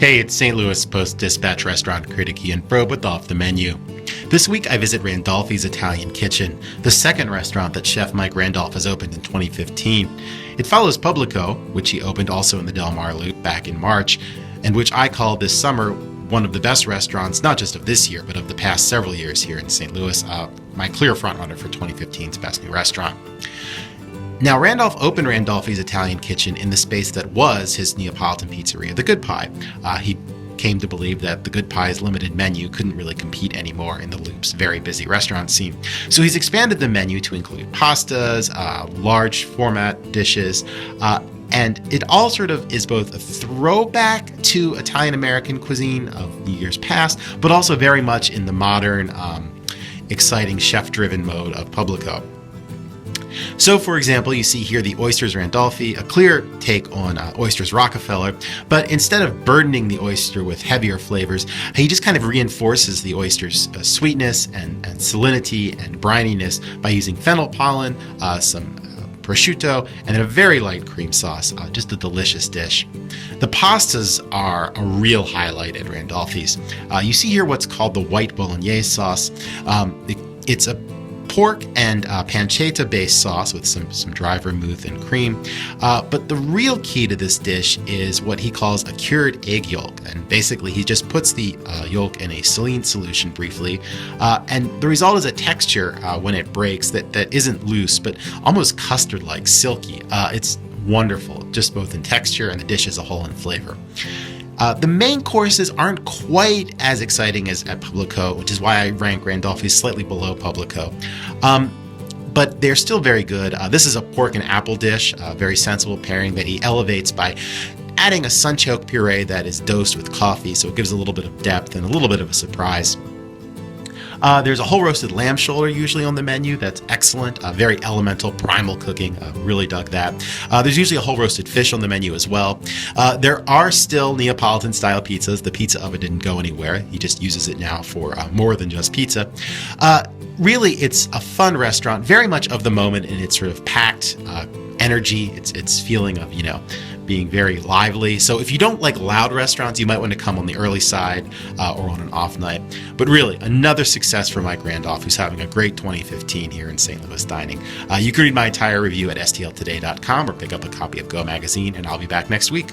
Hey, it's St. Louis Post-Dispatch restaurant critic Ian Froeb with Off the Menu. This week I visit Randolfi's Italian Kitchen, the second restaurant that chef Mike Randolph has opened in 2015. It follows Publico, which he opened also in the Del Mar Loop back in March, and which I call this summer one of the best restaurants, not just of this year, but of the past several years here in St. Louis, my clear frontrunner for 2015's Best New Restaurant. Now, Randolph opened Randolfi's Italian Kitchen in the space that was his Neapolitan pizzeria, The Good Pie. He came to believe that The Good Pie's limited menu couldn't really compete anymore in the Loop's very busy restaurant scene. So he's expanded the menu to include pastas, large format dishes, and it all sort of is both a throwback to Italian-American cuisine of the years past, but also very much in the modern, exciting chef-driven mode of Publico. So, for example, you see here the oysters Randolfi, a clear take on oysters Rockefeller, but instead of burdening the oyster with heavier flavors, he just kind of reinforces the oyster's sweetness and salinity and brininess by using fennel pollen, some prosciutto, and then a very light cream sauce, just a delicious dish. The pastas are a real highlight at Randolfi's. You see here what's called the white bolognese sauce. It's a pork and pancetta-based sauce with some dry vermouth and cream. But the real key to this dish is what he calls a cured egg yolk. And basically, he just puts the yolk in a saline solution briefly. And the result is a texture when it breaks that isn't loose, but almost custard-like, silky. It's wonderful, just both in texture and the dish as a whole in flavor. The main courses aren't quite as exciting as at Publico, which is why I rank Randolfi's slightly below Publico. But they're still very good. This is a pork and apple dish, a very sensible pairing that he elevates by adding a sunchoke puree that is dosed with coffee, so it gives a little bit of depth and a little bit of a surprise. There's a whole roasted lamb shoulder usually on the menu. That's excellent. Very elemental, primal cooking. Really dug that. There's usually a whole roasted fish on the menu as well. There are still Neapolitan-style pizzas. The pizza oven didn't go anywhere. He just uses it now for more than just pizza. Really, it's a fun restaurant, very much of the moment in its sort of packed energy, its feeling of, being very lively. So if you don't like loud restaurants, you might want to come on the early side or on an off night. But really, another success for Mike Randolph, who's having a great 2015 here in St. Louis dining. You can read my entire review at stltoday.com or pick up a copy of Go Magazine, and I'll be back next week.